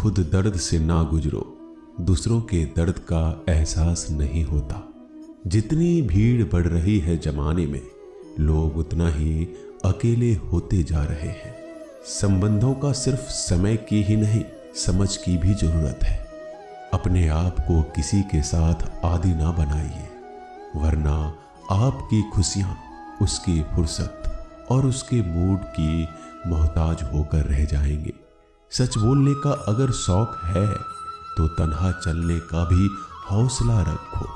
खुद दर्द से ना गुजरो, दूसरों के दर्द का एहसास नहीं होता। जितनी भीड़ बढ़ रही है जमाने में, लोग उतना ही अकेले होते जा रहे हैं। संबंधों का सिर्फ समय की ही नहीं, समझ की भी जरूरत है। अपने आप को किसी के साथ आदी ना बनाइए, वरना आपकी खुशियां उसकी फुर्सत और उसके मूड की मोहताज होकर रह जाएंगे। सच बोलने का अगर शौक है तो तन्हा चलने का भी हौसला रखो।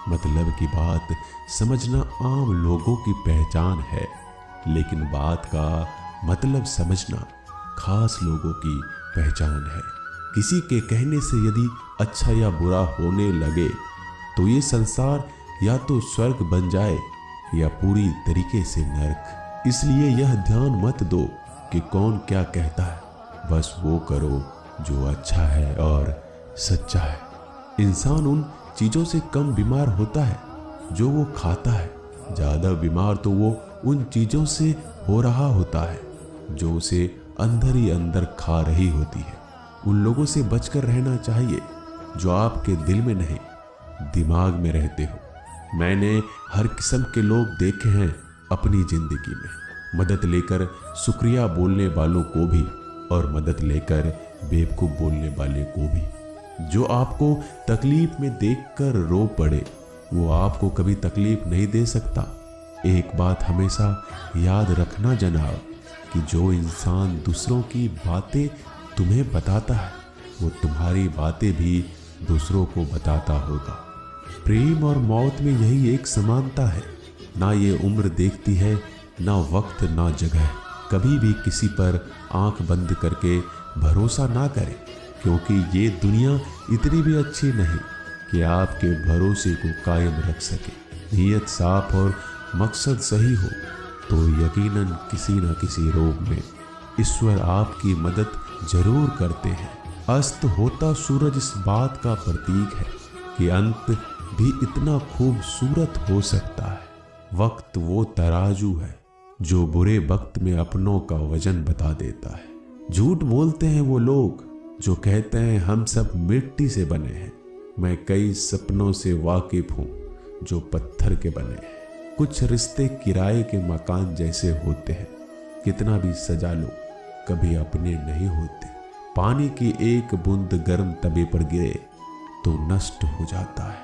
मतलब की बात समझना आम लोगों की पहचान है, लेकिन बात का मतलब समझना खास लोगों की पहचान है। किसी के कहने से यदि अच्छा या बुरा होने लगे तो ये संसार या तो स्वर्ग बन जाए या पूरी तरीके से नर्क। इसलिए यह ध्यान मत दो कि कौन क्या कहता है, बस वो करो जो अच्छा है और सच्चा है। इंसान उन चीजों से कम बीमार होता है जो वो खाता है, ज्यादा बीमार तो वो उन चीजों से हो रहा होता है जो उसे अंदर ही अंदर खा रही होती है। उन लोगों से बचकर रहना चाहिए जो आपके दिल में नहीं, दिमाग में रहते हो। मैंने हर किस्म के लोग देखे हैं अपनी जिंदगी में, मदद लेकर शुक्रिया बोलने वालों को भी और मदद लेकर बेवकूफ बोलने वाले को भी। जो आपको तकलीफ में देखकर रो पड़े वो आपको कभी तकलीफ नहीं दे सकता। एक बात हमेशा याद रखना जनाब, कि जो इंसान दूसरों की बातें तुम्हें बताता है वो तुम्हारी बातें भी दूसरों को बताता होगा। प्रेम और मौत में यही एक समानता है, ना ये उम्र देखती है, ना वक्त, ना जगह। कभी भी किसी पर आंख बंद करके भरोसा ना करें, क्योंकि ये दुनिया इतनी भी अच्छी नहीं कि आपके भरोसे को कायम रख सके। नीयत साफ और मकसद सही हो तो यकीनन किसी न किसी रूप में ईश्वर आपकी मदद जरूर करते हैं। अस्त होता सूरज इस बात का प्रतीक है कि अंत भी इतना खूबसूरत हो सकता है। वक्त वो तराजू है जो बुरे वक्त में अपनों का वजन बता देता है। झूठ बोलते हैं वो लोग जो कहते हैं हम सब मिट्टी से बने हैं। मैं कई सपनों से वाकिफ हूं जो पत्थर के बने हैं। कुछ रिश्ते किराए के मकान जैसे होते हैं, कितना भी सजा लो कभी अपने नहीं होते। पानी की एक बूंद गर्म तवे पर गिरे तो नष्ट हो जाता है,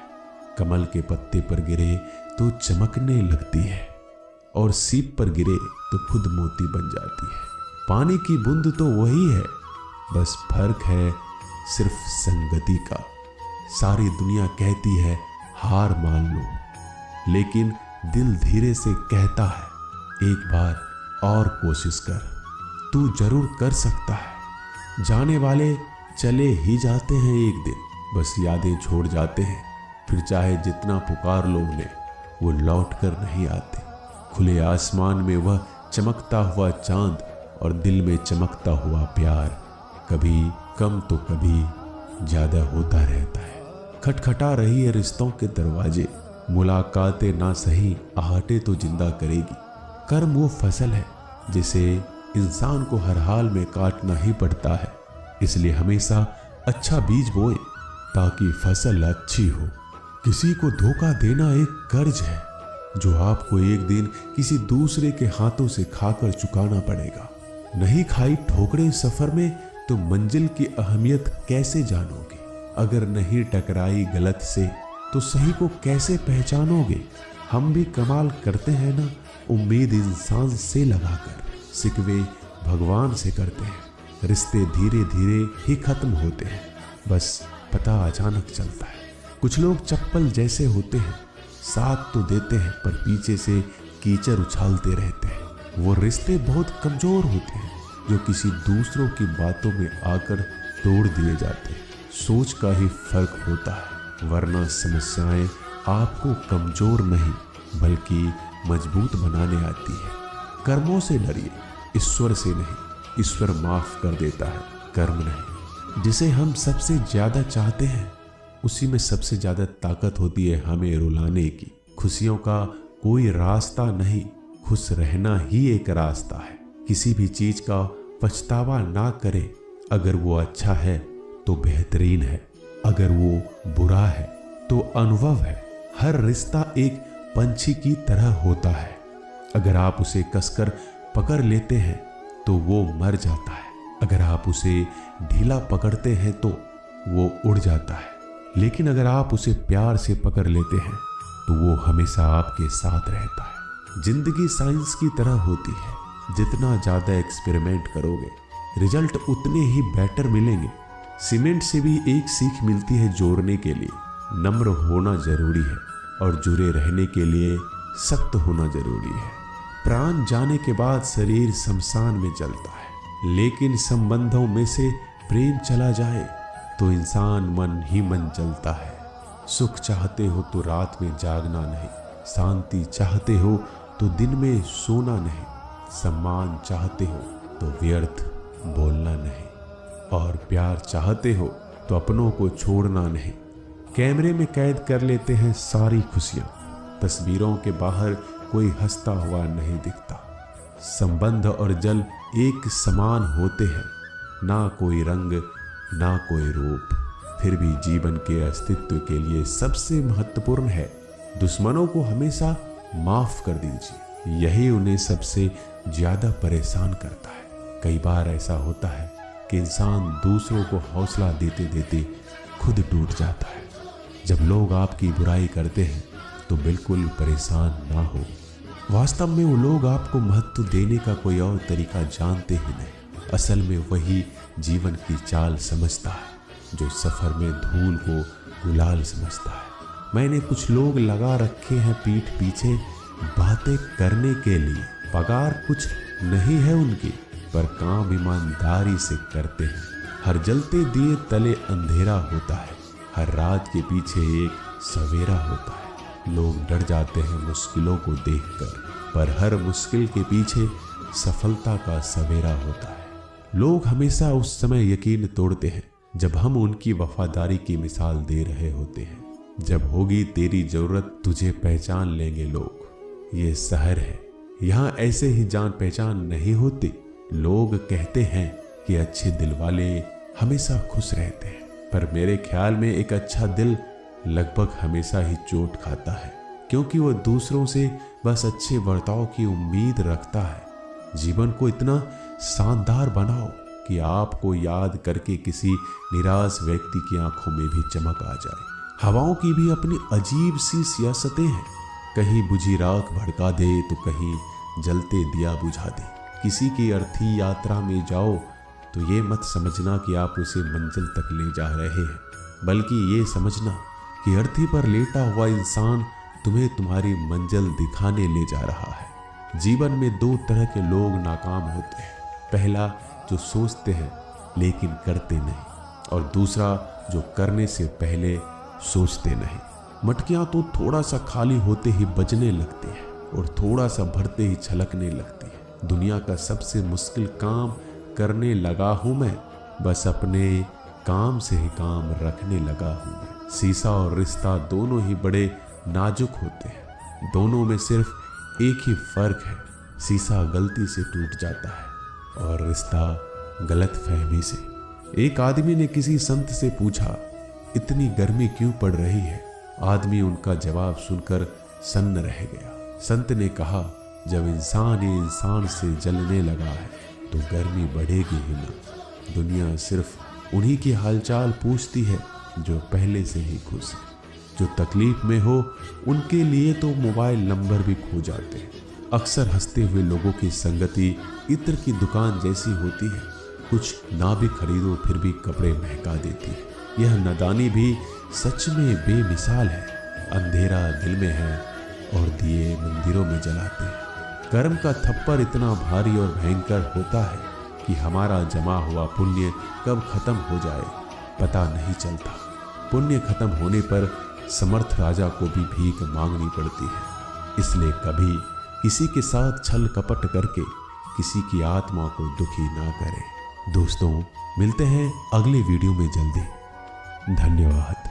कमल के पत्ते पर गिरे तो चमकने लगती है और सीप पर गिरे तो खुद मोती बन जाती है। पानी की बूंद तो वही है, बस फर्क है सिर्फ संगति का। सारी दुनिया कहती है हार मान लो, लेकिन दिल धीरे से कहता है एक बार और कोशिश कर, तू जरूर कर सकता है। जाने वाले चले ही जाते हैं एक दिन, बस यादें छोड़ जाते हैं। फिर चाहे जितना पुकार लो उन्हें, वो लौट कर नहीं आते। खुले आसमान में वह चमकता हुआ चांद और दिल में चमकता हुआ प्यार कभी कम तो कभी ज्यादा होता रहता है। खटखटा रही है रिश्तों के दरवाजे, मुलाकातें ना सही आहटे तो जिंदा करेगी। कर्म वो फसल है जिसे इंसान को हर हाल में काटना ही पड़ता है। इसलिए हमेशा अच्छा बीज बोए ताकि फसल अच्छी हो। किसी को धोखा देना एक कर्ज है जो आपको एक दिन किसी दूसरे के हाथों से खाकर चुकाना पड़ेगा। नहीं खाई ठोकरें सफर में तो मंजिल की अहमियत कैसे जानोगे? अगर नहीं टकराई गलत से तो सही को कैसे पहचानोगे? हम भी कमाल करते हैं ना, उम्मीद इंसान से लगाकर, सिकवे भगवान से करते हैं। रिश्ते धीरे धीरे ही खत्म होते हैं, बस पता अचानक चलता है। कुछ लोग चप्पल जैसे होते हैं, साथ तो देते हैं पर पीछे से कीचड़ उछालते रहते हैं। वो रिश्ते बहुत कमजोर होते हैं जो किसी दूसरों की बातों में आकर तोड़ दिए जाते हैं। सोच का ही फर्क होता है, वरना समस्याएं आपको कमजोर नहीं बल्कि मजबूत बनाने आती है। कर्मों से डरिए, ईश्वर से नहीं। ईश्वर माफ कर देता है, कर्म नहीं। जिसे हम सबसे ज्यादा चाहते हैं उसी में सबसे ज्यादा ताकत होती है हमें रुलाने की। खुशियों का कोई रास्ता नहीं, खुश रहना ही एक रास्ता है। किसी भी चीज का पछतावा ना करें, अगर वो अच्छा है तो बेहतरीन है, अगर वो बुरा है तो अनुभव है। हर रिश्ता एक पंछी की तरह होता है, अगर आप उसे कसकर पकड़ लेते हैं तो वो मर जाता है, अगर आप उसे ढीला पकड़ते हैं तो वो उड़ जाता है, लेकिन अगर आप उसे प्यार से पकड़ लेते हैं तो वो हमेशा आपके साथ रहता है। जिंदगी साइंस की तरह होती है, जितना ज्यादा एक्सपेरिमेंट करोगे रिजल्ट उतने ही बेटर मिलेंगे। सीमेंट से भी एक सीख मिलती है जोड़ने के लिए, नम्र होना जरूरी है और जुड़े रहने के लिए सख्त होना जरूरी है। प्राण जाने के बाद शरीर शमशान में जलता है, लेकिन संबंधों में से प्रेम चला जाए तो इंसान मन ही मन जलता है। सुख चाहते हो तो रात में जागना नहीं, शांति चाहते हो तो दिन में सोना नहीं, सम्मान चाहते हो तो व्यर्थ बोलना नहीं, और प्यार चाहते हो तो अपनों को छोड़ना नहीं। कैमरे में कैद कर लेते हैं सारी खुशियां, तस्वीरों के बाहर कोई हंसता हुआ नहीं दिखता। संबंध और जल एक समान होते हैं, ना कोई रंग ना कोई रूप, फिर भी जीवन के अस्तित्व के लिए सबसे महत्वपूर्ण है दुश्मनों को हमेशा माफ कर दीजिए, यही उन्हें सबसे ज्यादा परेशान करता है। कई बार ऐसा होता है कि इंसान दूसरों को हौसला देते देते खुद टूट जाता है। जब लोग आपकी बुराई करते हैं तो बिल्कुल परेशान ना हो, वास्तव में वो लोग आपको महत्व देने का कोई और तरीका जानते ही नहीं। असल में वही जीवन की चाल समझता है जो सफर में धूल को गुलाल समझता है। मैंने कुछ लोग लगा रखे हैं पीठ पीछे बातें करने के लिए, पगार कुछ नहीं है उनकी, पर काम ईमानदारी से करते हैं। हर जलते दिए तले अंधेरा होता है, हर रात के पीछे एक सवेरा होता है। लोग डर जाते हैं मुश्किलों को देखकर, पर हर मुश्किल के पीछे सफलता का सवेरा होता है। लोग हमेशा उस समय यकीन तोड़ते हैं जब हम उनकी वफादारी की मिसाल दे रहे होते हैं। जब होगी तेरी जरूरत तुझे पहचान लेंगे लोग। ये शहर है, यहाँ ऐसे ही जान पहचान नहीं होती। लोग कहते हैं कि अच्छे दिल वाले हमेशा खुश रहते हैं, पर मेरे ख्याल में एक अच्छा दिल लगभग हमेशा ही चोट खाता है, क्योंकि वो दूसरों से बस अच्छे बर्ताव की उम्मीद रखता है। जीवन को इतना शानदार बनाओ कि आपको याद करके किसी निराश व्यक्ति की आंखों में भी चमक आ जाए। हवाओं की भी अपनी अजीब सी सियासतें हैं, कहीं बुझी राख भड़का दे तो कहीं जलते दिया बुझा दे। किसी की अर्थी यात्रा में जाओ तो ये मत समझना कि आप उसे मंजिल तक ले जा रहे हैं, बल्कि ये समझना कि अर्थी पर लेटा हुआ इंसान तुम्हें तुम्हारी मंजिल दिखाने ले जा रहा है। जीवन में दो तरह के लोग नाकाम होते हैं, पहला जो सोचते हैं लेकिन करते नहीं, और दूसरा जो करने से पहले सोचते नहीं। मटकियां तो थोड़ा सा खाली होते ही बजने लगती है और थोड़ा सा भरते ही छलकने लगती है। दुनिया का सबसे मुश्किल काम करने लगा हूं मैं, बस अपने काम से ही काम रखने लगा हूं मैं। शीशा और रिश्ता दोनों ही बड़े नाजुक होते हैं, दोनों में सिर्फ एक ही फर्क है, शीशा गलती से टूट जाता है और रिश्ता गलतफहमी से। एक आदमी ने किसी संत से पूछा, इतनी गर्मी क्यों पड़ रही है? आदमी उनका जवाब सुनकर सन्न रह गया। संत ने कहा, जब इंसान ही इंसान से जलने लगा है तो गर्मी बढ़ेगी ही ना। दुनिया सिर्फ उन्हीं की हालचाल पूछती है जो पहले से ही खुश है। जो तकलीफ में हो उनके लिए तो मोबाइल नंबर भी खो जाते हैं। अक्सर हंसते हुए लोगों की संगति इत्र की दुकान जैसी होती है, कुछ ना भी खरीदो फिर भी कपड़े महका देती है। यह नादानी भी सच में बेमिसाल है। अंधेरा दिल में है और दिए मंदिरों में जलाते हैं। कर्म का थप्पड़ इतना भारी और भयंकर होता है कि हमारा जमा हुआ पुण्य कब खत्म हो जाए पता नहीं चलता। पुण्य खत्म होने पर समर्थ राजा को भी भीख मांगनी पड़ती है। इसलिए कभी किसी के साथ छल कपट करके किसी की आत्मा को दुखी ना करें। दोस्तों, मिलते हैं अगले वीडियो में जल्दी। धन्यवाद।